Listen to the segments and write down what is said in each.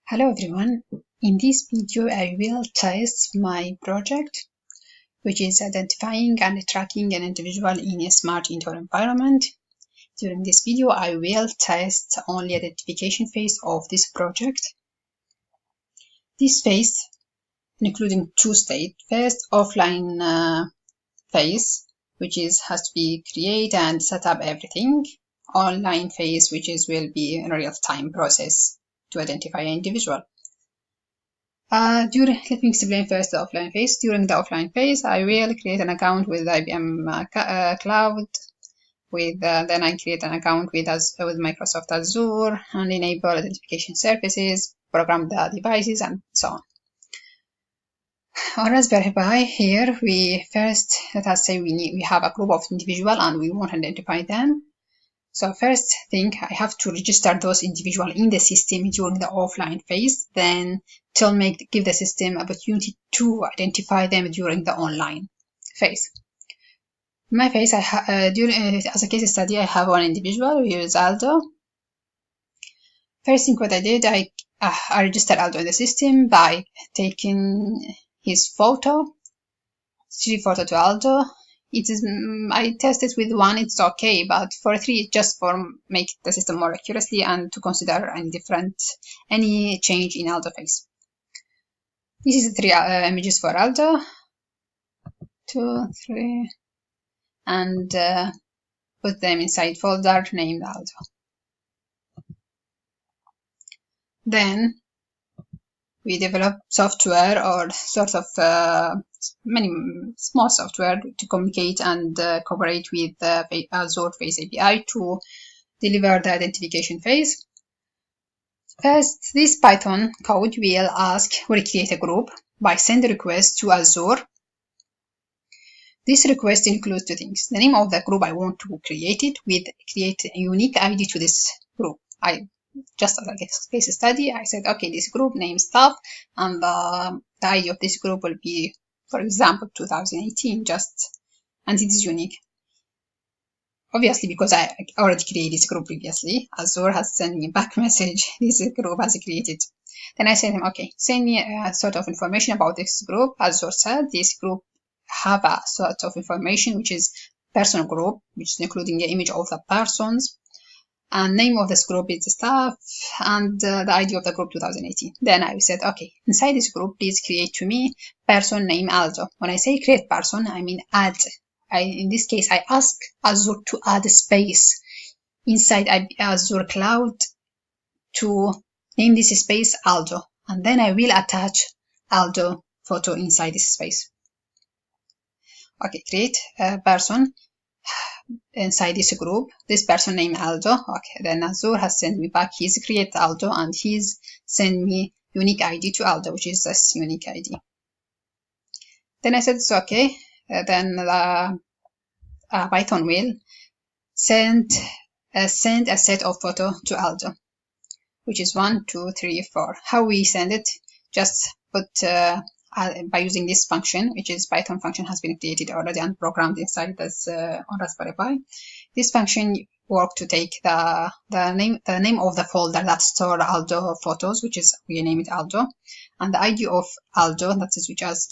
Hello everyone, in this video I will test my project, which is identifying and tracking an individual in a smart indoor environment. During this video I will test only identification phase of this project. This phase including two states. First, offline phase, which has to be create and set up everything. Online phase, which will be a real-time process to identify an individual. Let me explain first the offline phase. During the offline phase, I will create an account with IBM Cloud. Then I create an account with Microsoft Azure and enable identification services, program the devices, and so on. On Raspberry Pi, here let us say we have a group of individuals and we want to identify them. So first thing, I have to register those individuals in the system during the offline phase, then give the system opportunity to identify them during the online phase. In my phase, as a case study, I have one individual, here is Aldo. First thing what I did, I registered Aldo in the system by taking his photo, 3 photo to Aldo. I tested with 1, it's okay, but for 3, just for make the system more accurately and to consider any change in Aldo face. This is the 3 images for Aldo, 2, 3, and put them inside folder named Aldo. Then we develop software or sort of many small software to communicate and cooperate with the Azure Face API to deliver the identification phase. First, this Python code will create a group by send a request to Azure. This request includes 2 things. The name of the group I want to create a unique ID to this group. Just as a case study, I said, okay, this group name stuff, and the ID of this group will be, for example, 2018, and it is unique. Obviously, because I already created this group previously, Azure has sent me back message, this group has created. Then I said, okay, send me a sort of information about this group. Azure said this group have a sort of information, which is person group, which is including the image of the persons. And name of this group is the staff, and the ID of the group 2018. Then I said, okay, inside this group, please create to me person name Aldo. When I say create person, I mean add. In this case, I ask Azure to add a space inside Azure Cloud to name this space Aldo. And then I will attach Aldo photo inside this space. Okay, create a person inside this group, this person named Aldo. Okay, then Azure has sent me back his create Aldo, and he's sent me unique ID to Aldo, which is this unique ID. Then I said it's okay. Then the Python will send a set of photo to Aldo, which is 1, 2, 3, 4. How we send it? Just put by using this function, which is Python function has been created already and programmed inside this on Raspberry Pi. This function works to take the name of the folder that store Aldo photos, we name it Aldo, and the ID of Aldo, which is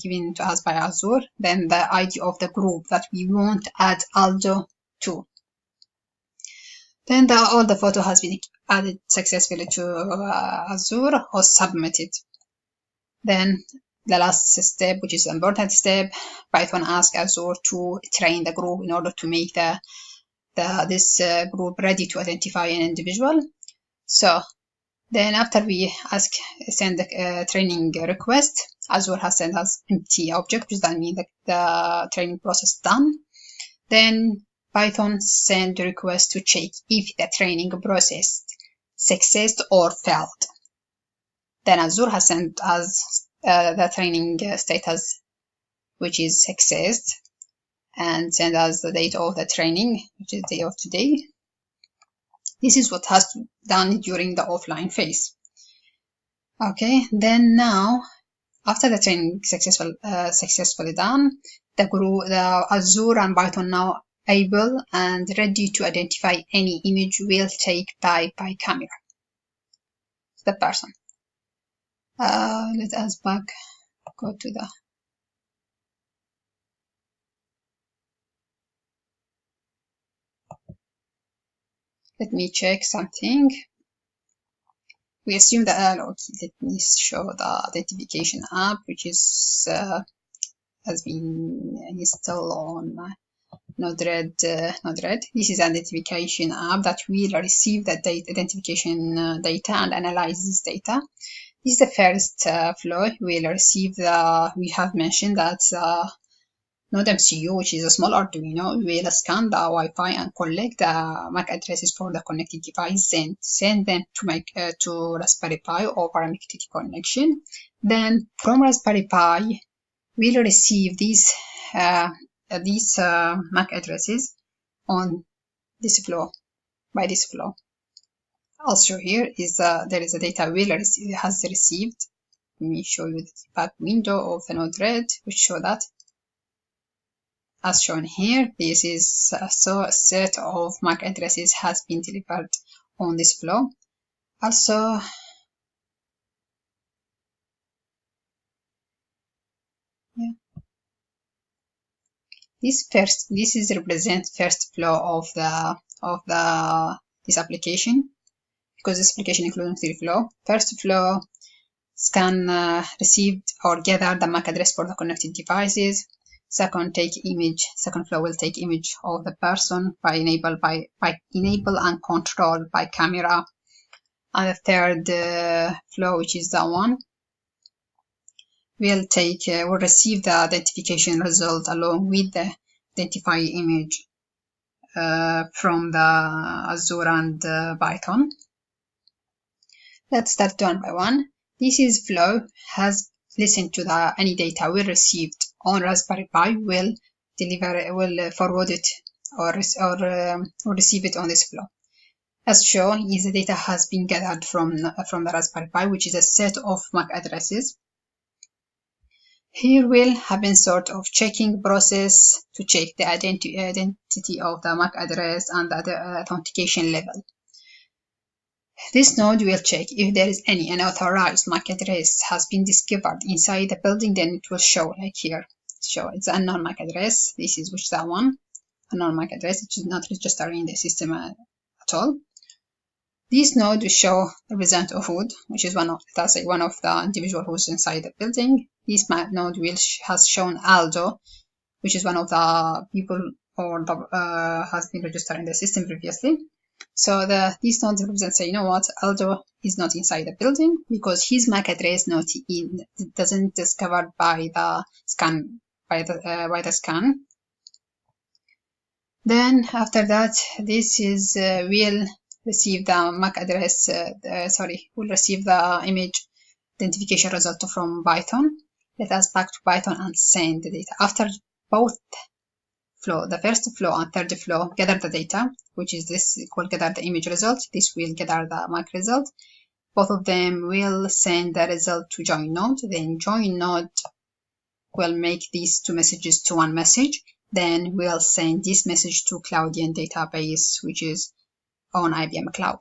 given to us by Azure, then the ID of the group that we want to add Aldo to. Then all the photo has been added successfully to Azure or submitted. Then the last step, which is an important step, Python asks Azure to train the group in order to make this group ready to identify an individual. So then after we send the training request, Azure has sent us empty object, which that means the training process done. Then Python send the request to check if the training process successed or failed. Then Azure has sent us the training status, which is success, and send us the date of the training, which is the day of today. This is what has done during the offline phase. Okay, then now, after the training successfully done, the Azure and Python now able and ready to identify any image will take by camera, the person. Let us go to the let me check something. We assume that let me show the identification app, which is has been installed on Node-RED. This is an identification app that will receive the identification data and analyze this data. This is the first flow. We'll receive we have mentioned that Node MCU, which is a small Arduino, will scan the Wi-Fi and collect the MAC addresses for the connected device and send them to Raspberry Pi over a MQTT connection. Then from Raspberry Pi, we'll receive these MAC addresses on this flow, by this flow. Also here is there is a data has received. Let me show you the debug window of the Node-RED, which show that. As shown here, this is a set of MAC addresses has been delivered on this flow. Also, this is represent first flow of this application, because this application includes three flow. First flow scan received or gather the MAC address for the connected devices. Second flow will take image of the person by enable and control by camera. And the third flow, which is the one, will receive the identification result along with the identify image from the Azure and Python. Let's start one by one. This is flow has listened to any data we received on Raspberry Pi, will forward it or receive it on this flow. As shown, the data has been gathered from the Raspberry Pi, which is a set of MAC addresses. Here will happen sort of checking process to check the identity of the MAC address and the authentication level. This node will check if there is any unauthorized MAC address has been discovered inside the building, then it will show like here. Show it's an unknown MAC address. This is that one, unknown MAC address, which is not registered in the system at all. This node will show represent a hood, which is one of the individual hoods inside the building. This node has shown Aldo, which is one of the people or has been registered in the system previously. So these nodes represent say, you know what, Aldo is not inside the building because his MAC address doesn't discovered by the scan Then after that, this is will receive the MAC address. Will receive the image identification result from Python. Let us back to Python and send the data. After both flow, the first flow and third flow, gather the data, which is this will gather the image result. This will gather the MAC result. Both of them will send the result to join node. Then join node will make these two messages to one message. Then we'll send this message to Cloudian database, which is on IBM Cloud.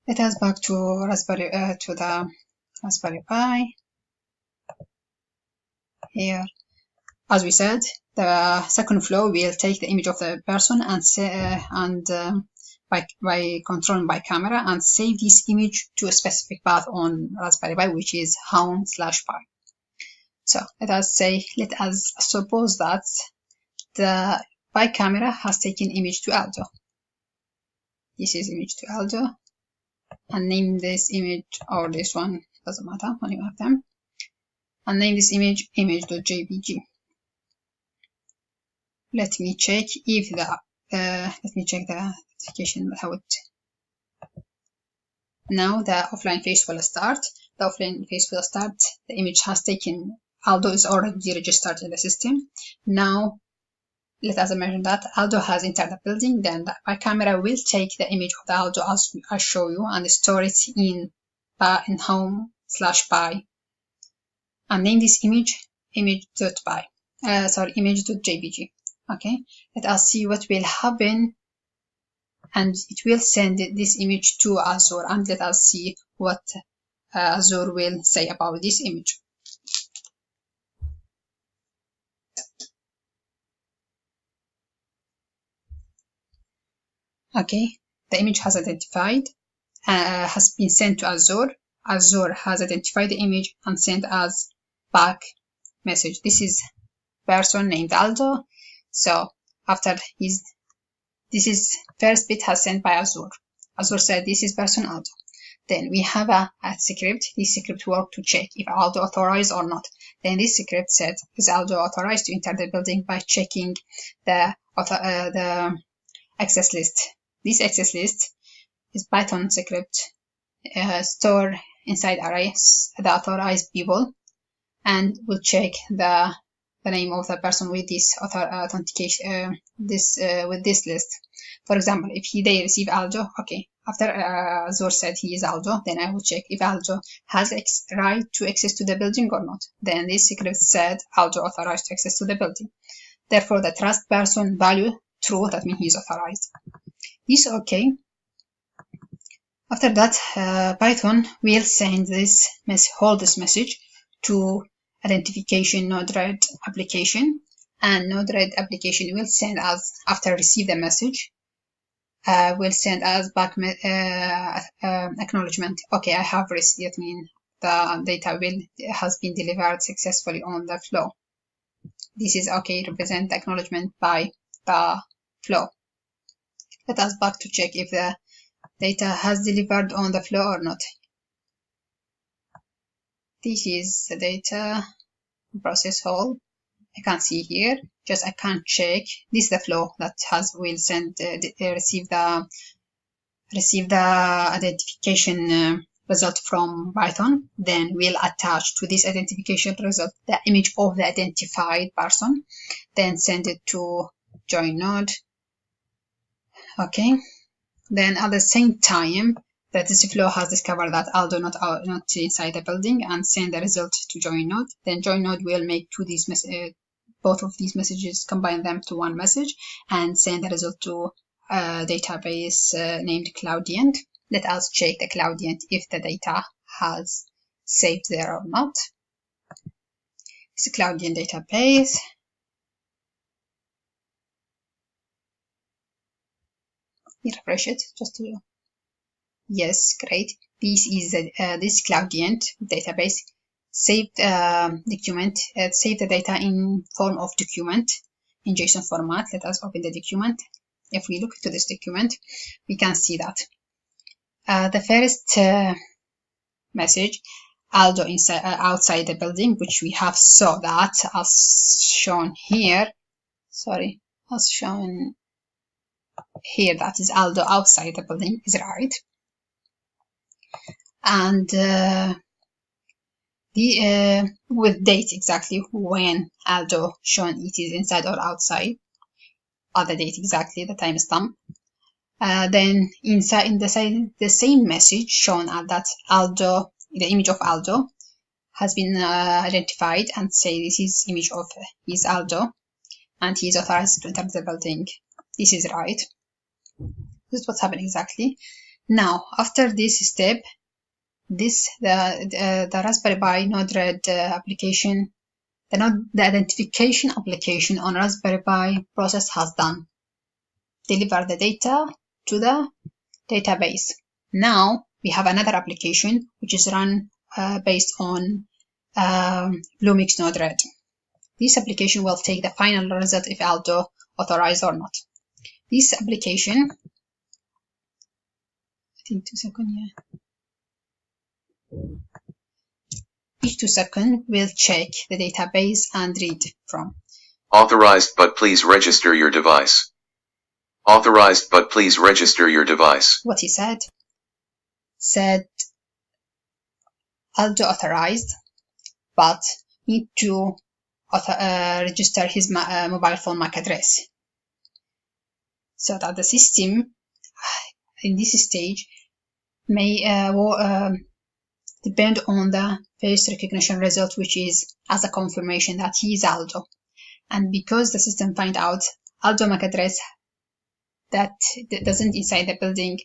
Let us back to the Raspberry Pi. Here, as we said, the second flow will take the image of the person and by controlling by camera and save this image to a specific path on Raspberry Pi, which is home/pi. So let us suppose that the Pi camera has taken image to Aldo. This is image to Aldo, and name this image, or this one, doesn't matter, any of them, and name this image image.jpg. Let me check if the notification how it. Now the offline phase will start. The offline phase will start. The image has taken. Aldo is already registered in the system. Now let us imagine that Aldo has entered the building. Then the Pi camera will take the image of the Aldo as I show you and store it in home/pi and name this image.pi. Image.jpg. Okay, let us see what will happen, and it will send this image to Azure, and let us see what Azure will say about this image. Okay, the image has identified, has been sent to Azure. Azure has identified the image and sent as back message. This is person named Aldo. So after this is first bit has sent by Azure. Azure said this is person Aldo. Then we have a script. This script worked to check if Aldo authorized or not. Then this script said, is Aldo authorized to enter the building by checking the access list. This access list is Python script store inside arrays the authorized people, and will check the name of the person with this authentication with this list. For example, if they receive Aldo, okay, after Azure said he is Aldo, then I will check if Aldo has right to access to the building or not. Then this script said Aldo authorized to access to the building. Therefore, the trust person value true, that means he is authorized. This okay. After that, Python will send this hold this message to identification Node-RED application, and Node-RED application will send us, after receive the message, will send us back acknowledgement. Okay, I have received, it means the data has been delivered successfully on the flow. This is okay, represent acknowledgement by the flow. Let us back to check if the data has delivered on the flow or not. This is the data process hold. I can't see here, just I can't check. This is the flow that will send receive the identification result from Python. Then we'll attach to this identification result the image of the identified person. Then send it to join node. Okay. Then at the same time that this flow has discovered that Aldo not inside the building and send the result to join node. Then join node will make both of these messages, combine them to one message and send the result to a database named Cloudient. Let us check the Cloudient if the data has saved there or not. It's a Cloudient database. Refresh it just to. Yes, great. This is this Cloudient database. Saved document. Save the data in form of document in JSON format. Let us open the document. If we look to this document, we can see that the first message, Aldo inside outside the building, which we have saw that as shown here. Sorry, as shown here, that is Aldo outside the building, is right. And with date exactly when Aldo shown it is inside or outside, or the date exactly, the timestamp. Then inside the same message shown that Aldo, the image of Aldo has been identified, and say this is image of his Aldo, and he is authorized to enter the building. This is right. This is what's happened exactly. Now, after this step, the Raspberry Pi Node-RED application, the identification application on Raspberry Pi process has done. Deliver the data to the database. Now we have another application which is run based on Bluemix Node-RED. This application will take the final result if Aldo authorized or not. This application, I think 2 seconds, yeah. Each 2 seconds will check the database and read from. Authorized, but please register your device. Authorized, but please register your device. What he said Aldo authorized, but need to register his mobile phone MAC address. So that the system in this stage may depend on the face recognition result, which is as a confirmation that he is Aldo. And because the system find out Aldo MAC address that doesn't inside the building